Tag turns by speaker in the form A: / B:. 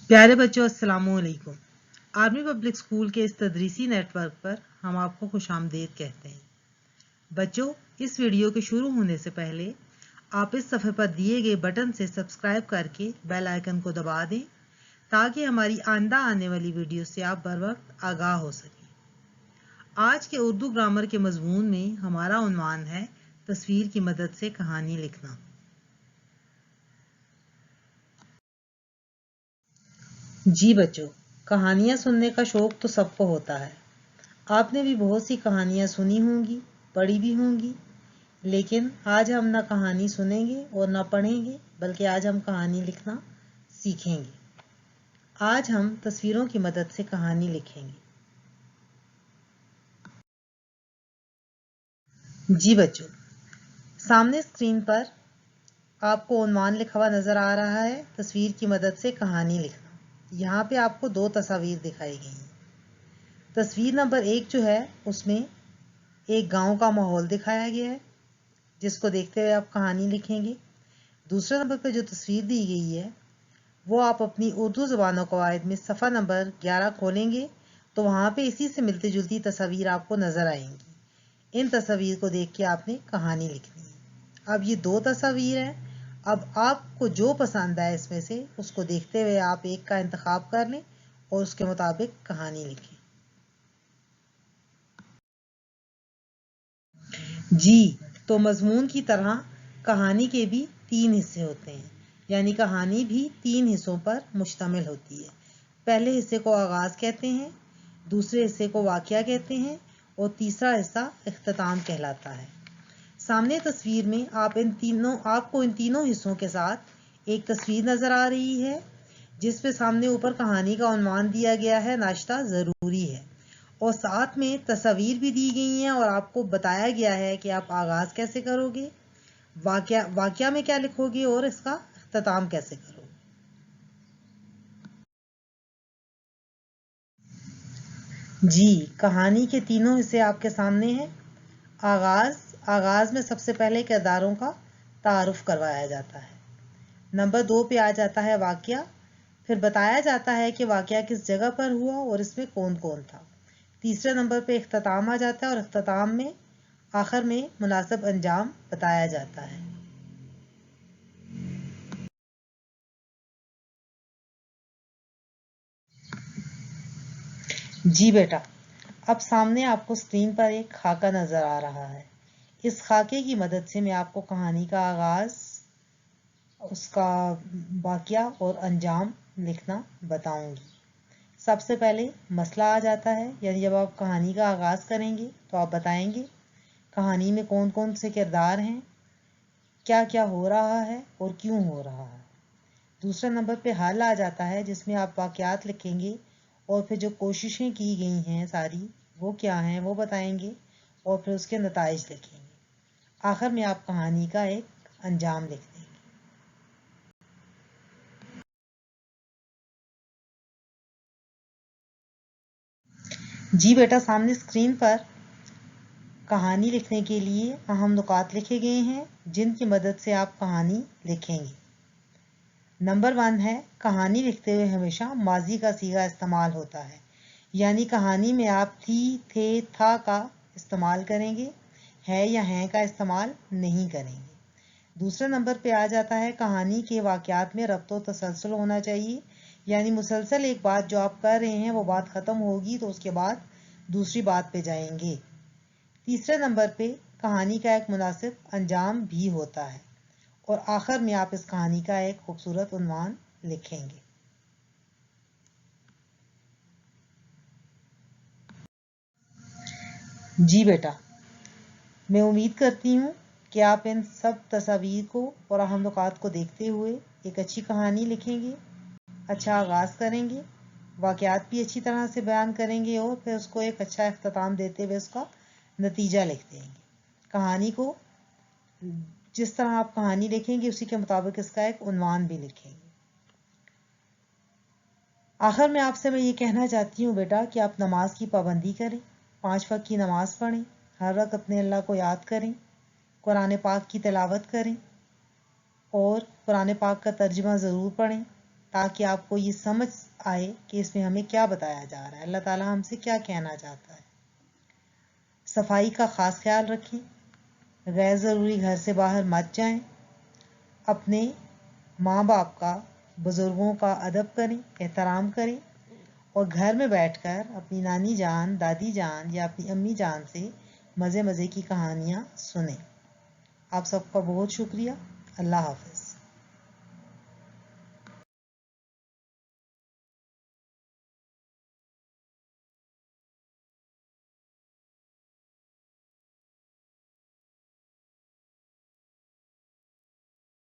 A: प्यारे बच्चों, अस्सलाम वालेकुम। आर्मी पब्लिक स्कूल के इस तदरीसी नेटवर्क पर हम आपको खुशामदीद कहते हैं। बच्चों, इस वीडियो के शुरू होने से पहले आप इस सफ़े पर दिए गए बटन से सब्सक्राइब करके बेल आइकन को दबा दें ताकि हमारी आइंदा आने वाली वीडियो से आप बर वक्त आगाह हो सकें। आज के उर्दू ग्रामर के मजमून में हमारा उन्वान है तस्वीर की मदद से कहानी लिखना। जी बच्चों, कहानियाँ सुनने का शौक़ तो सबको होता है। आपने भी बहुत सी कहानियाँ सुनी होंगी, पढ़ी भी होंगी, लेकिन आज हम ना कहानी सुनेंगे और ना पढ़ेंगे, बल्कि आज हम कहानी लिखना सीखेंगे। आज हम तस्वीरों की मदद से कहानी लिखेंगे। जी बच्चों, सामने स्क्रीन पर आपको उन्वान लिखा हुआ नज़र आ रहा है, तस्वीर की मदद से कहानी लिखना। यहाँ पे आपको दो तस्वीर दिखाई गई हैं। तस्वीर नंबर 1 जो है उसमें एक गांव का माहौल दिखाया गया है, जिसको देखते हुए आप कहानी लिखेंगे। दूसरे नंबर पर जो तस्वीर दी गई है वो आप अपनी उर्दू ज़बान व कवायद में सफ़ा नंबर 11 खोलेंगे तो वहाँ पे इसी से मिलती जुलती तस्वीर आपको नज़र आएंगी। इन तस्वीर को देख के आपने कहानी लिखनी है। अब ये दो तस्वीर हैं। अब आपको जो पसंद आए इसमें से उसको देखते हुए आप एक का इंतखाब कर लें और उसके मुताबिक कहानी लिखें। जी, तो मजमून की तरह कहानी के भी 3 हिस्से होते हैं, यानी कहानी भी 3 हिस्सों पर मुश्तमिल होती है। पहले हिस्से को आगाज़ कहते हैं, दूसरे हिस्से को वाक़या कहते हैं और तीसरा हिस्सा इख्तिताम कहलाता है। सामने तस्वीर में आपको इन तीनों हिस्सों के साथ एक तस्वीर नज़र आ रही है, जिस पे सामने ऊपर कहानी का उन्वान दिया गया है, नाश्ता ज़रूरी है, और साथ में तस्वीर भी दी गई हैं और आपको बताया गया है कि आप आगाज़ कैसे करोगे, वाक़या में क्या लिखोगे और इसका इख्तिताम कैसे करोगे। जी, कहानी के तीनों हिस्से आपके सामने हैं। आगाज़ में सबसे पहले किरदारों का तारुफ करवाया जाता है। नंबर 2 पे आ जाता है वाक़या, फिर बताया जाता है कि वाक़या किस जगह पर हुआ और इसमें कौन कौन था। तीसरे नंबर पे इख्तिताम आ जाता है और इख्तिताम में आखिर में मुनासिब अंजाम बताया जाता है। जी बेटा, अब सामने आपको स्क्रीन पर एक खाका नज़र आ रहा है। इस खाके की मदद से मैं आपको कहानी का आगाज़, उसका वाक़या और अंजाम लिखना बताऊंगी। सबसे पहले मसला आ जाता है, यानी जब आप कहानी का आगाज़ करेंगे तो आप बताएंगे कहानी में कौन कौन से किरदार हैं, क्या क्या हो रहा है और क्यों हो रहा है। दूसरे नंबर पे हल आ जाता है, जिसमें आप वाक़यात लिखेंगे और फिर जो कोशिशें की गई हैं सारी वो क्या हैं वो बताएंगे और फिर उसके नताइज लिखेंगे। आखिर में आप कहानी का एक अंजाम लिख देंगे। जी बेटा, सामने स्क्रीन पर कहानी लिखने के लिए अहम नुकात लिखे गए हैं, जिनकी मदद से आप कहानी लिखेंगे। नंबर 1 है, कहानी लिखते हुए हमेशा माजी का सीगा इस्तेमाल होता है, यानी कहानी में आप थी, थे, था का इस्तेमाल करेंगे, है या हैं का इस्तेमाल नहीं करेंगे। दूसरे नंबर पे आ जाता है, कहानी के वाक़यात में रब्त व तसलसल होना चाहिए, यानी मुसलसल एक बात जो आप कर रहे हैं वो बात ख़त्म होगी तो उसके बाद दूसरी बात पे जाएंगे। तीसरे नंबर पे कहानी का एक मुनासिब अंजाम भी होता है और आखिर में आप इस कहानी का एक खूबसूरत उन्वान लिखेंगे। जी बेटा, मैं उम्मीद करती हूँ कि आप इन सब तस्वीर को और अहम नुकात को देखते हुए एक अच्छी कहानी लिखेंगे, अच्छा आगाज़ करेंगे, वाक़यात भी अच्छी तरह से बयान करेंगे और फिर उसको एक अच्छा इख्तिताम देते हुए उसका नतीजा लिख देंगे। कहानी को जिस तरह आप कहानी लिखेंगे उसी के मुताबिक इसका एक उन्वान भी लिखेंगे। आखिर में आपसे मैं ये कहना चाहती हूँ बेटा कि आप नमाज की पाबंदी करें, 5 वक्त की नमाज़ पढ़ें, हर वक्त अपने अल्लाह को याद करें, कुरान पाक की तिलावत करें और कुरान पाक का तर्जुमा ज़रूर पढ़ें। تاکہ آپ کو یہ سمجھ آئے کہ اس میں ہمیں کیا بتایا جا رہا ہے، اللہ تعالیٰ ہم سے کیا کہنا چاہتا ہے۔ صفائی کا خاص خیال رکھیں، غیر ضروری گھر سے باہر مت جائیں، اپنے ماں باپ کا، بزرگوں کا ادب کریں، احترام کریں، اور گھر میں بیٹھ کر اپنی نانی جان، دادی جان یا اپنی امی جان سے مزے مزے کی کہانیاں سنیں۔ آپ سب کا بہت شکریہ۔ اللہ حافظ۔